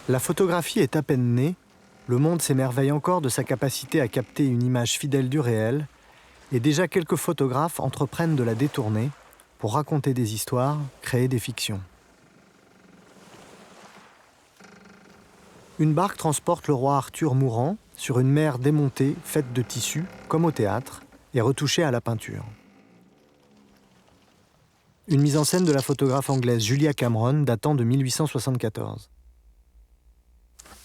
La photographie est à peine née, le monde s'émerveille encore de sa capacité à capter une image fidèle du réel, et déjà quelques photographes entreprennent de la détourner pour raconter des histoires, créer des fictions. Une barque transporte le roi Arthur mourant sur une mer démontée, faite de tissu, comme au théâtre, et retouchée à la peinture. Une mise en scène de la photographe anglaise Julia Cameron datant de 1874.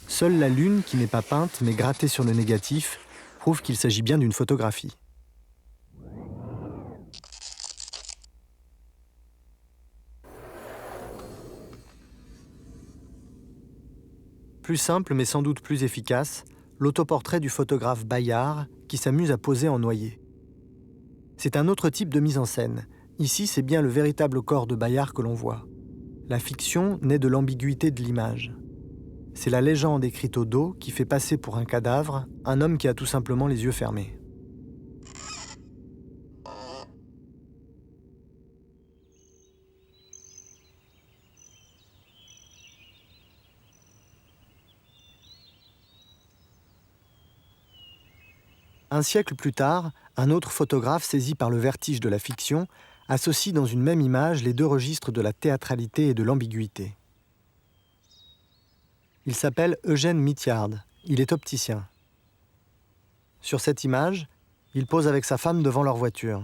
Seule la lune, qui n'est pas peinte mais grattée sur le négatif, prouve qu'il s'agit bien d'une photographie. Plus simple mais sans doute plus efficace, l'autoportrait du photographe Bayard qui s'amuse à poser en noyer. C'est un autre type de mise en scène. Ici, c'est bien le véritable corps de Bayard que l'on voit. La fiction naît de l'ambiguïté de l'image. C'est la légende écrite au dos qui fait passer pour un cadavre un homme qui a tout simplement les yeux fermés. Un siècle plus tard, un autre photographe saisi par le vertige de la fiction associe dans une même image les deux registres de la théâtralité et de l'ambiguïté. Il s'appelle Eugène Mithiard, il est opticien. Sur cette image, il pose avec sa femme devant leur voiture.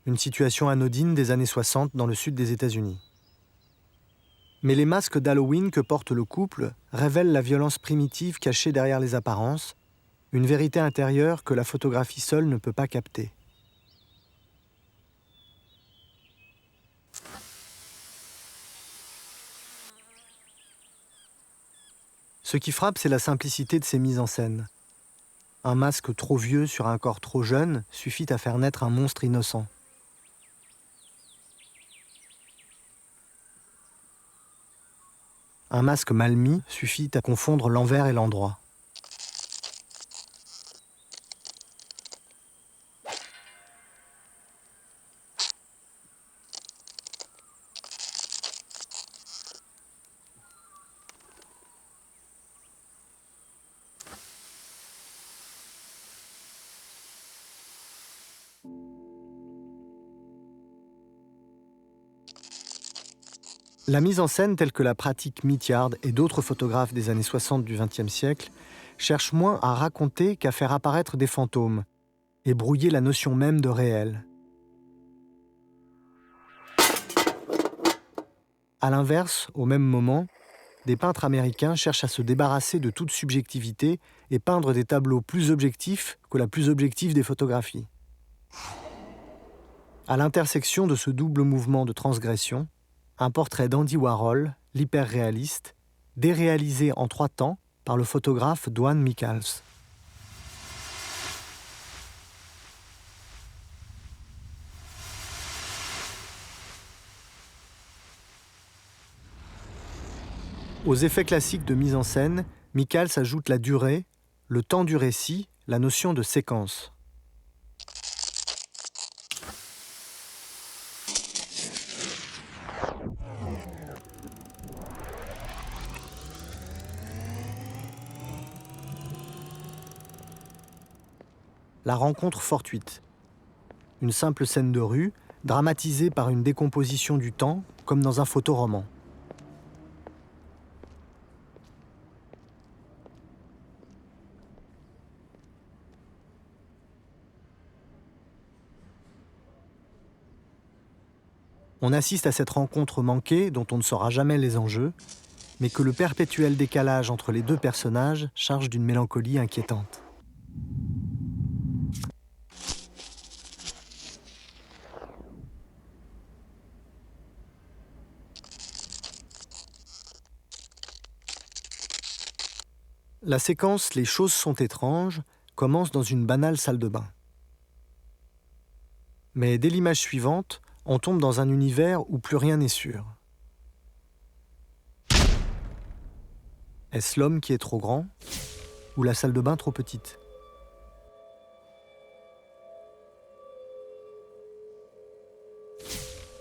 Une situation anodine des années 60 dans le sud des États-Unis. Mais les masques d'Halloween que porte le couple révèlent la violence primitive cachée derrière les apparences, une vérité intérieure que la photographie seule ne peut pas capter. Ce qui frappe, c'est la simplicité de ces mises en scène. Un masque trop vieux sur un corps trop jeune suffit à faire naître un monstre innocent. Un masque mal mis suffit à confondre l'envers et l'endroit. La mise en scène telle que la pratique Mithiard et d'autres photographes des années 60 du XXe siècle cherche moins à raconter qu'à faire apparaître des fantômes et brouiller la notion même de réel. À l'inverse, au même moment, des peintres américains cherchent à se débarrasser de toute subjectivité et peindre des tableaux plus objectifs que la plus objective des photographies. À l'intersection de ce double mouvement de transgression, un portrait d'Andy Warhol, l'hyperréaliste, déréalisé en 3 temps par le photographe Dwan Michals. Aux effets classiques de mise en scène, Michals ajoute la durée, le temps du récit, la notion de séquence. La rencontre fortuite. Une simple scène de rue, dramatisée par une décomposition du temps, comme dans un photoroman. On assiste à cette rencontre manquée dont on ne saura jamais les enjeux, mais que le perpétuel décalage entre les deux personnages charge d'une mélancolie inquiétante. La séquence « Les choses sont étranges » commence dans une banale salle de bain. Mais dès l'image suivante, on tombe dans un univers où plus rien n'est sûr. Est-ce l'homme qui est trop grand ou la salle de bain trop petite ?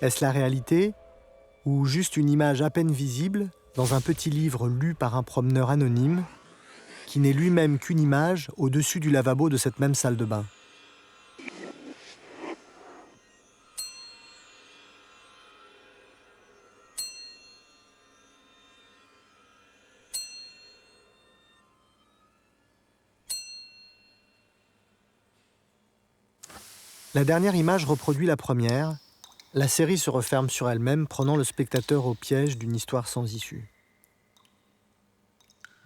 Est-ce la réalité ou juste une image à peine visible dans un petit livre lu par un promeneur anonyme, qui n'est lui-même qu'une image au-dessus du lavabo de cette même salle de bain. La dernière image reproduit la première. La série se referme sur elle-même, prenant le spectateur au piège d'une histoire sans issue.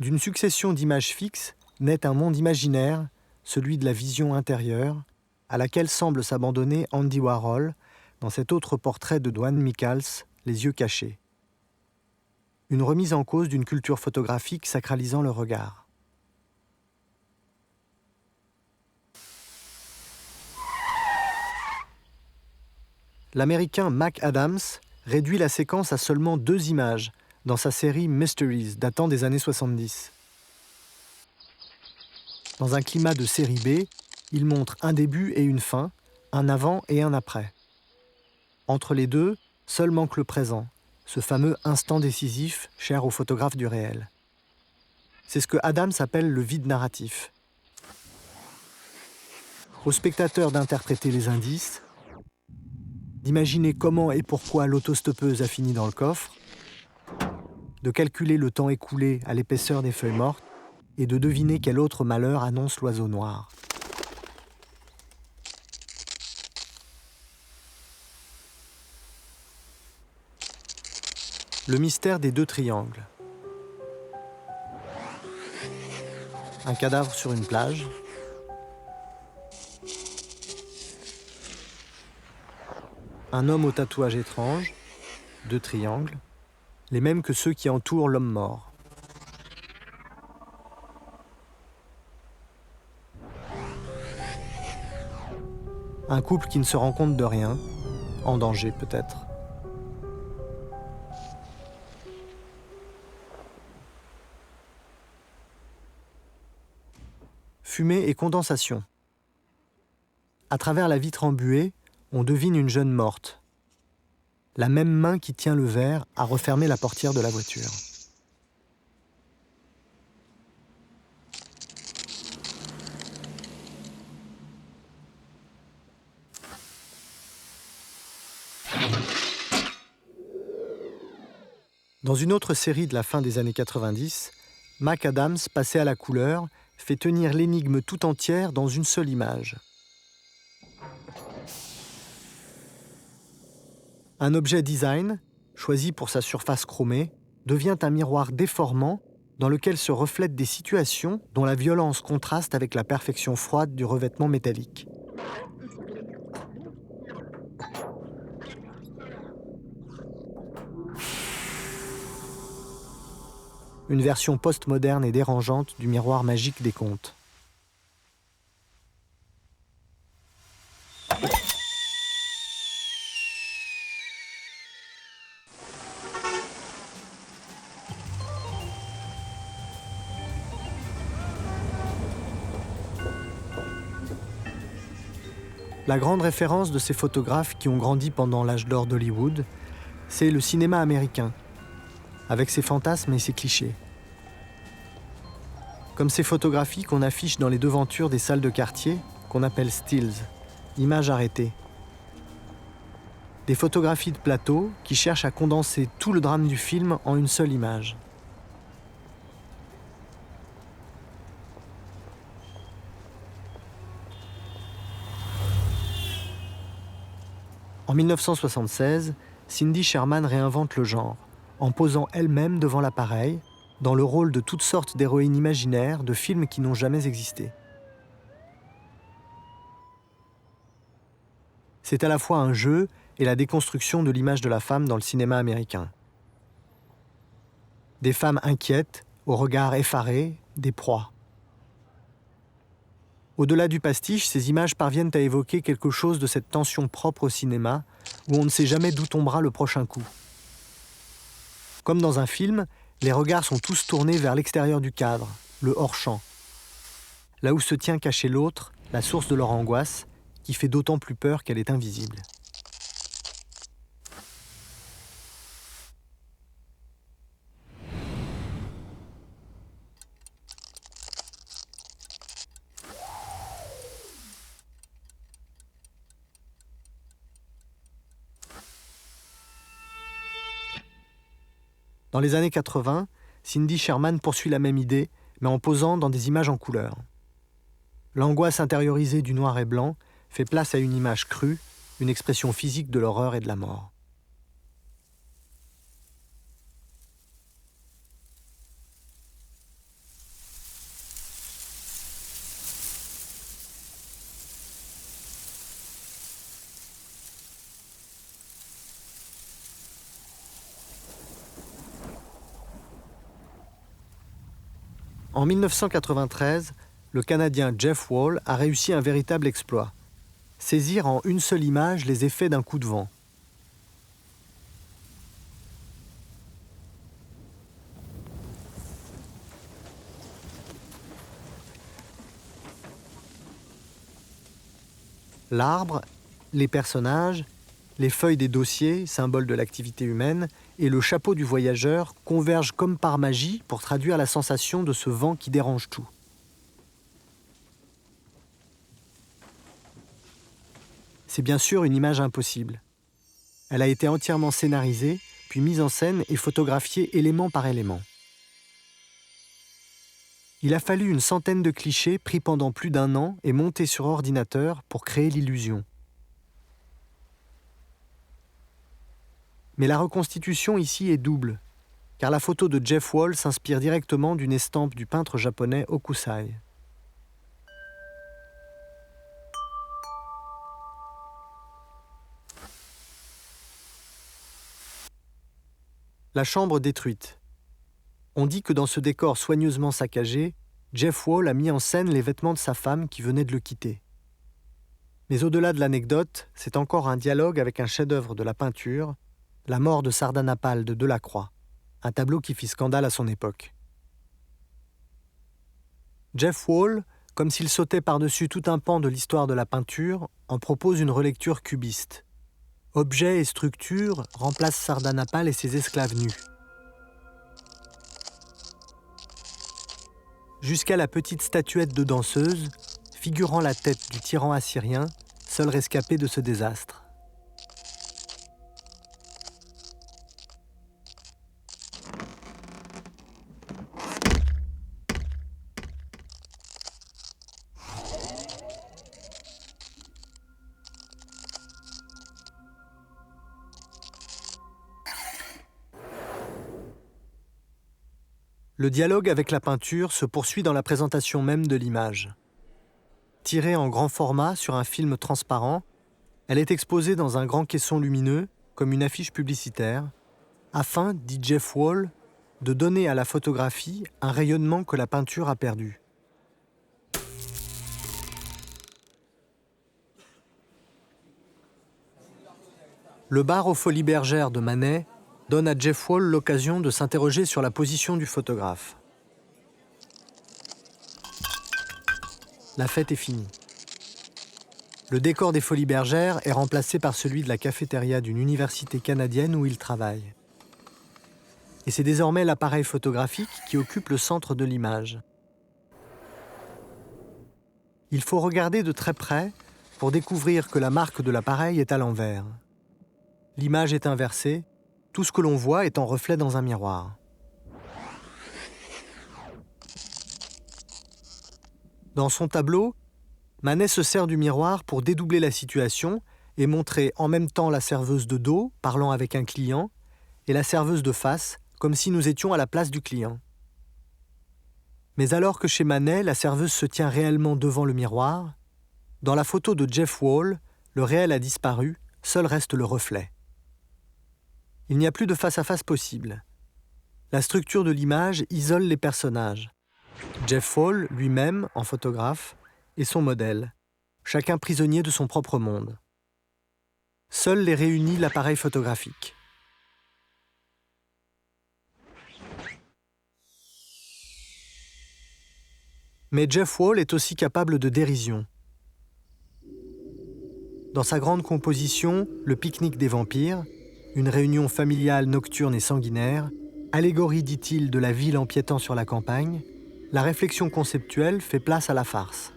D'une succession d'images fixes naît un monde imaginaire, celui de la vision intérieure, à laquelle semble s'abandonner Andy Warhol dans cet autre portrait de Duane Michals, Les yeux cachés. Une remise en cause d'une culture photographique sacralisant le regard. L'Américain Mac Adams réduit la séquence à seulement 2 images dans sa série Mysteries datant des années 70. Dans un climat de série B, il montre un début et une fin, un avant et un après. Entre les deux, seul manque le présent, ce fameux instant décisif cher aux photographes du réel. C'est ce que Adams appelle le vide narratif. Au spectateur d'interpréter les indices, d'imaginer comment et pourquoi l'autostoppeuse a fini dans le coffre, de calculer le temps écoulé à l'épaisseur des feuilles mortes et de deviner quel autre malheur annonce l'oiseau noir. Le mystère des 2 triangles. Un cadavre sur une plage. Un homme au tatouage étrange, 2 triangles, les mêmes que ceux qui entourent l'homme mort. Un couple qui ne se rend compte de rien, en danger peut-être. Fumée et condensation. À travers la vitre embuée, on devine une jeune morte. La même main qui tient le verre a refermé la portière de la voiture. Dans une autre série de la fin des années 90, Mac Adams, passé à la couleur, fait tenir l'énigme tout entière dans une seule image. Un objet design, choisi pour sa surface chromée, devient un miroir déformant dans lequel se reflètent des situations dont la violence contraste avec la perfection froide du revêtement métallique. Une version postmoderne et dérangeante du miroir magique des contes. La grande référence de ces photographes qui ont grandi pendant l'âge d'or d'Hollywood, c'est le cinéma américain, avec ses fantasmes et ses clichés. Comme ces photographies qu'on affiche dans les devantures des salles de quartier, qu'on appelle stills, images arrêtées. Des photographies de plateau qui cherchent à condenser tout le drame du film en une seule image. En 1976, Cindy Sherman réinvente le genre, en posant elle-même devant l'appareil, dans le rôle de toutes sortes d'héroïnes imaginaires de films qui n'ont jamais existé. C'est à la fois un jeu et la déconstruction de l'image de la femme dans le cinéma américain. Des femmes inquiètes, au regard effaré, des proies. Au-delà du pastiche, ces images parviennent à évoquer quelque chose de cette tension propre au cinéma, où on ne sait jamais d'où tombera le prochain coup. Comme dans un film, les regards sont tous tournés vers l'extérieur du cadre, le hors-champ. Là où se tient caché l'autre, la source de leur angoisse, qui fait d'autant plus peur qu'elle est invisible. Dans les années 80, Cindy Sherman poursuit la même idée, mais en posant dans des images en couleur. L'angoisse intériorisée du noir et blanc fait place à une image crue, une expression physique de l'horreur et de la mort. En 1993, le Canadien Jeff Wall a réussi un véritable exploit. Saisir en une seule image les effets d'un coup de vent. L'arbre, les personnages, les feuilles des dossiers, symboles de l'activité humaine, et le chapeau du voyageur convergent comme par magie pour traduire la sensation de ce vent qui dérange tout. C'est bien sûr une image impossible. Elle a été entièrement scénarisée, puis mise en scène et photographiée élément par élément. Il a fallu une centaine de clichés pris pendant plus d'1 an et montés sur ordinateur pour créer l'illusion. Mais la reconstitution ici est double, car la photo de Jeff Wall s'inspire directement d'une estampe du peintre japonais Hokusai. La chambre détruite. On dit que dans ce décor soigneusement saccagé, Jeff Wall a mis en scène les vêtements de sa femme qui venait de le quitter. Mais au-delà de l'anecdote, c'est encore un dialogue avec un chef-d'œuvre de la peinture, La mort de Sardanapale de Delacroix, un tableau qui fit scandale à son époque. Jeff Wall, comme s'il sautait par-dessus tout un pan de l'histoire de la peinture, en propose une relecture cubiste. Objets et structures remplacent Sardanapale et ses esclaves nus. Jusqu'à la petite statuette de danseuse, figurant la tête du tyran assyrien, seul rescapé de ce désastre. Le dialogue avec la peinture se poursuit dans la présentation même de l'image. Tirée en grand format sur un film transparent, elle est exposée dans un grand caisson lumineux, comme une affiche publicitaire, afin, dit Jeff Wall, de donner à la photographie un rayonnement que la peinture a perdu. Le bar aux Folies Bergères de Manet donne à Jeff Wall l'occasion de s'interroger sur la position du photographe. La fête est finie. Le décor des Folies Bergères est remplacé par celui de la cafétéria d'une université canadienne où il travaille. Et c'est désormais l'appareil photographique qui occupe le centre de l'image. Il faut regarder de très près pour découvrir que la marque de l'appareil est à l'envers. L'image est inversée, tout ce que l'on voit est en reflet dans un miroir. Dans son tableau, Manet se sert du miroir pour dédoubler la situation et montrer en même temps la serveuse de dos, parlant avec un client, et la serveuse de face, comme si nous étions à la place du client. Mais alors que chez Manet, la serveuse se tient réellement devant le miroir, dans la photo de Jeff Wall, le réel a disparu, seul reste le reflet. Il n'y a plus de face-à-face possible. La structure de l'image isole les personnages. Jeff Wall, lui-même, en photographe, est son modèle, chacun prisonnier de son propre monde. Seul les réunit l'appareil photographique. Mais Jeff Wall est aussi capable de dérision. Dans sa grande composition « Le pique-nique des vampires », une réunion familiale nocturne et sanguinaire, allégorie, dit-il, de la ville empiétant sur la campagne, la réflexion conceptuelle fait place à la farce.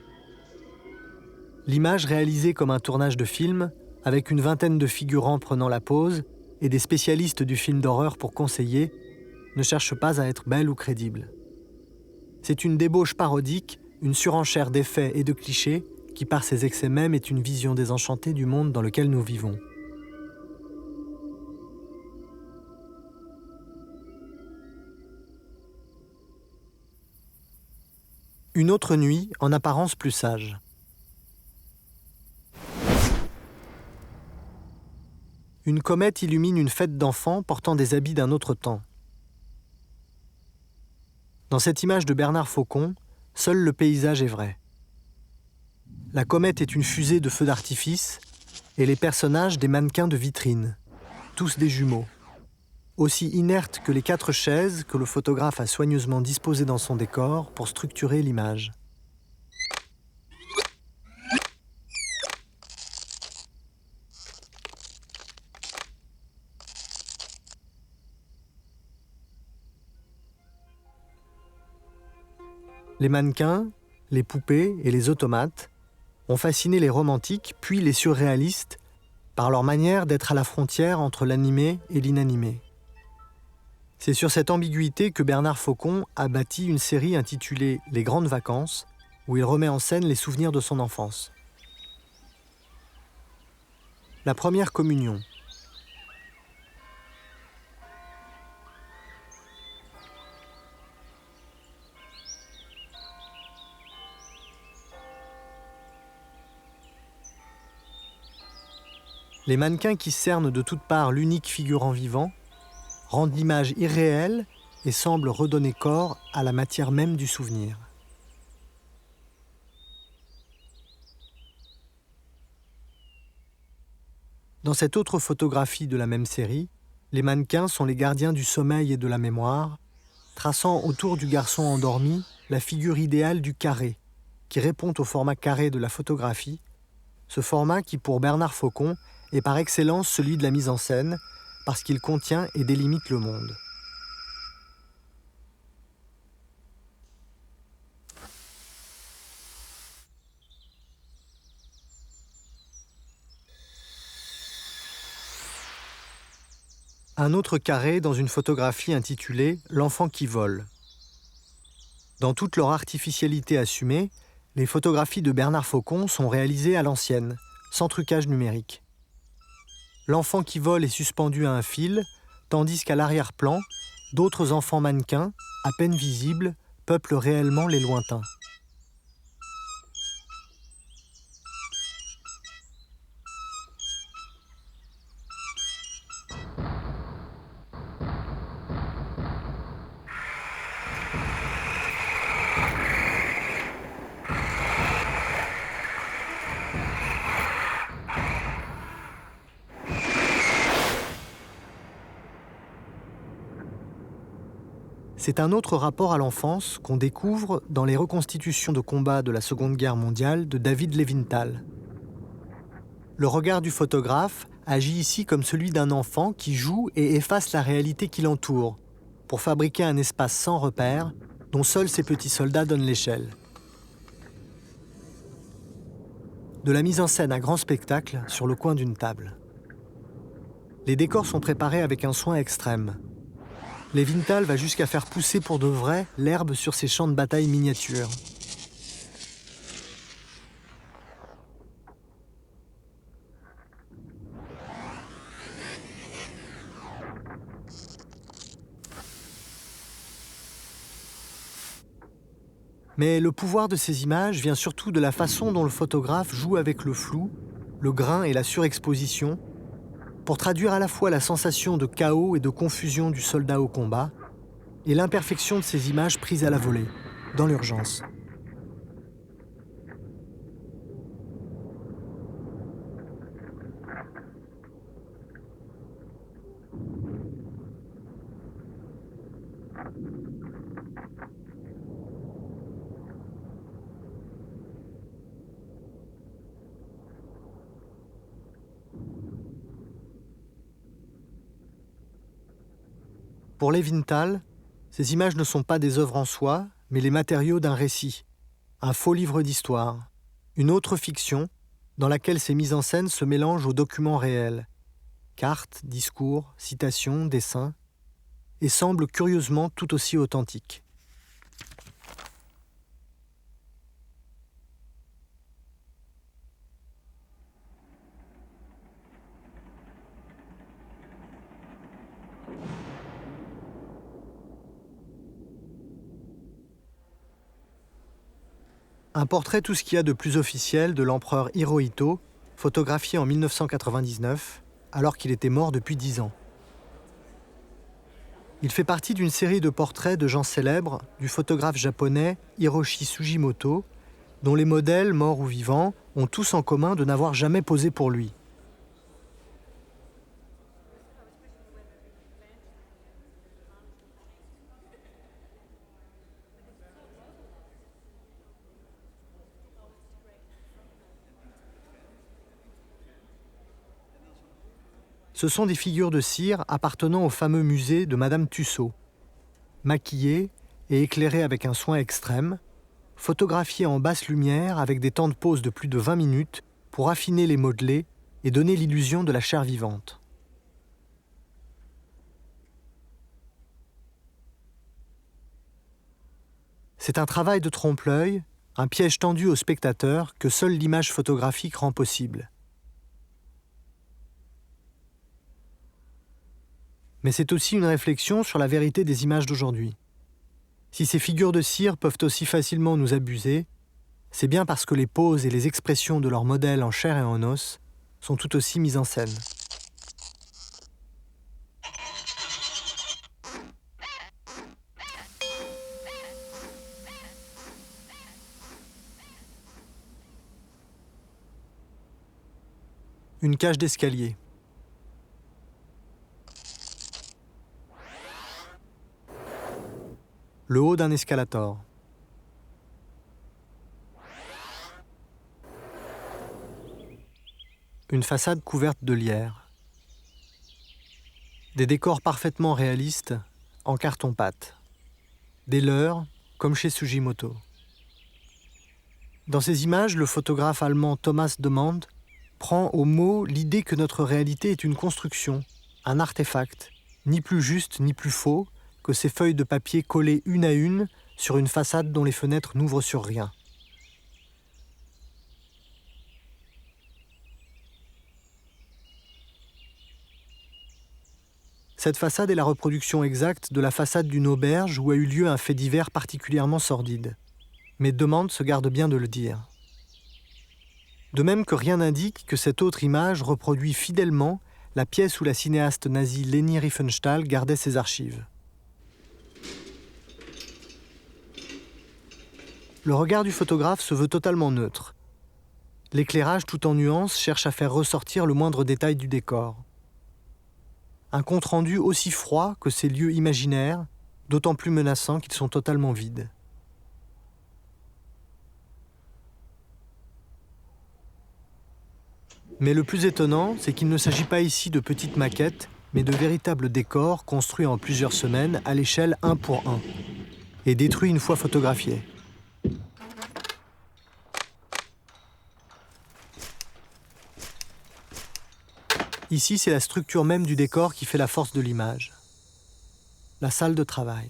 L'image réalisée comme un tournage de film, avec une vingtaine de figurants prenant la pose et des spécialistes du film d'horreur pour conseiller, ne cherche pas à être belle ou crédible. C'est une débauche parodique, une surenchère d'effets et de clichés qui, par ses excès mêmes, est une vision désenchantée du monde dans lequel nous vivons. Une autre nuit, en apparence plus sage. Une comète illumine une fête d'enfants portant des habits d'un autre temps. Dans cette image de Bernard Faucon, seul le paysage est vrai. La comète est une fusée de feux d'artifice et les personnages des mannequins de vitrine, tous des jumeaux, aussi inertes que les 4 chaises que le photographe a soigneusement disposées dans son décor pour structurer l'image. Les mannequins, les poupées et les automates ont fasciné les romantiques puis les surréalistes par leur manière d'être à la frontière entre l'animé et l'inanimé. C'est sur cette ambiguïté que Bernard Faucon a bâti une série intitulée « Les grandes vacances » où il remet en scène les souvenirs de son enfance. La première communion. Les mannequins qui cernent de toutes parts l'unique figurant vivant rendent l'image irréelle et semblent redonner corps à la matière même du souvenir. Dans cette autre photographie de la même série, les mannequins sont les gardiens du sommeil et de la mémoire, traçant autour du garçon endormi la figure idéale du carré, qui répond au format carré de la photographie, ce format qui, pour Bernard Faucon, est par excellence celui de la mise en scène, parce qu'il contient et délimite le monde. Un autre carré dans une photographie intitulée « L'enfant qui vole ». Dans toute leur artificialité assumée, les photographies de Bernard Faucon sont réalisées à l'ancienne, sans trucage numérique. L'enfant qui vole est suspendu à un fil, tandis qu'à l'arrière-plan, d'autres enfants mannequins, à peine visibles, peuplent réellement les lointains. C'est un autre rapport à l'enfance qu'on découvre dans les reconstitutions de combats de la Seconde Guerre mondiale de David Levinthal. Le regard du photographe agit ici comme celui d'un enfant qui joue et efface la réalité qui l'entoure, pour fabriquer un espace sans repère dont seuls ses petits soldats donnent l'échelle. De la mise en scène à grand spectacle sur le coin d'une table. Les décors sont préparés avec un soin extrême. Levinthal va jusqu'à faire pousser pour de vrai l'herbe sur ses champs de bataille miniatures. Mais le pouvoir de ces images vient surtout de la façon dont le photographe joue avec le flou, le grain et la surexposition, pour traduire à la fois la sensation de chaos et de confusion du soldat au combat et l'imperfection de ces images prises à la volée, dans l'urgence. Pour Levinthal, ces images ne sont pas des œuvres en soi, mais les matériaux d'un récit, un faux livre d'histoire, une autre fiction dans laquelle ces mises en scène se mélangent aux documents réels, cartes, discours, citations, dessins, et semble curieusement tout aussi authentique. Un portrait tout ce qu'il y a de plus officiel de l'empereur Hirohito, photographié en 1999, alors qu'il était mort depuis 10 ans. Il fait partie d'une série de portraits de gens célèbres du photographe japonais Hiroshi Sugimoto, dont les modèles, morts ou vivants, ont tous en commun de n'avoir jamais posé pour lui. Ce sont des figures de cire appartenant au fameux musée de Madame Tussaud, maquillées et éclairées avec un soin extrême, photographiées en basse lumière avec des temps de pause de plus de 20 minutes pour affiner les modelés et donner l'illusion de la chair vivante. C'est un travail de trompe-l'œil, un piège tendu au spectateur que seule l'image photographique rend possible. Mais c'est aussi une réflexion sur la vérité des images d'aujourd'hui. Si ces figures de cire peuvent aussi facilement nous abuser, c'est bien parce que les poses et les expressions de leurs modèles en chair et en os sont tout aussi mises en scène. Une cage d'escalier. Le haut d'un escalator. Une façade couverte de lierre. Des décors parfaitement réalistes en carton-pâte. Des leurres, comme chez Sugimoto. Dans ces images, le photographe allemand Thomas Demand prend au mot l'idée que notre réalité est une construction, un artefact, ni plus juste ni plus faux que ces feuilles de papier collées une à une sur une façade dont les fenêtres n'ouvrent sur rien. Cette façade est la reproduction exacte de la façade d'une auberge où a eu lieu un fait divers particulièrement sordide. Mais Demand se garde bien de le dire. De même que rien n'indique que cette autre image reproduit fidèlement la pièce où la cinéaste nazie Leni Riefenstahl gardait ses archives. Le regard du photographe se veut totalement neutre. L'éclairage tout en nuances cherche à faire ressortir le moindre détail du décor. Un compte-rendu aussi froid que ces lieux imaginaires, d'autant plus menaçants qu'ils sont totalement vides. Mais le plus étonnant, c'est qu'il ne s'agit pas ici de petites maquettes, mais de véritables décors construits en plusieurs semaines à l'échelle 1 pour 1 et détruits une fois photographiés. Ici, c'est la structure même du décor qui fait la force de l'image. La salle de travail.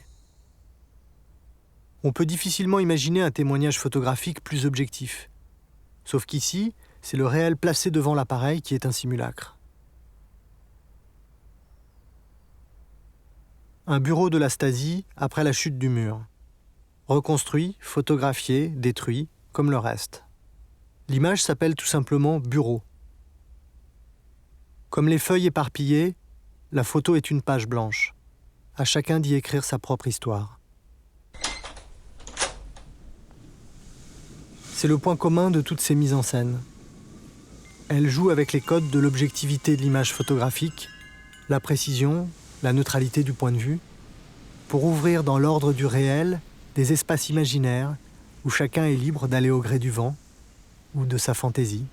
On peut difficilement imaginer un témoignage photographique plus objectif. Sauf qu'ici, c'est le réel placé devant l'appareil qui est un simulacre. Un bureau de la Stasi après la chute du mur. Reconstruit, photographié, détruit, comme le reste. L'image s'appelle tout simplement bureau. Comme les feuilles éparpillées, la photo est une page blanche. À chacun d'y écrire sa propre histoire. C'est le point commun de toutes ces mises en scène. Elles jouent avec les codes de l'objectivité de l'image photographique, la précision, la neutralité du point de vue, pour ouvrir dans l'ordre du réel des espaces imaginaires où chacun est libre d'aller au gré du vent ou de sa fantaisie.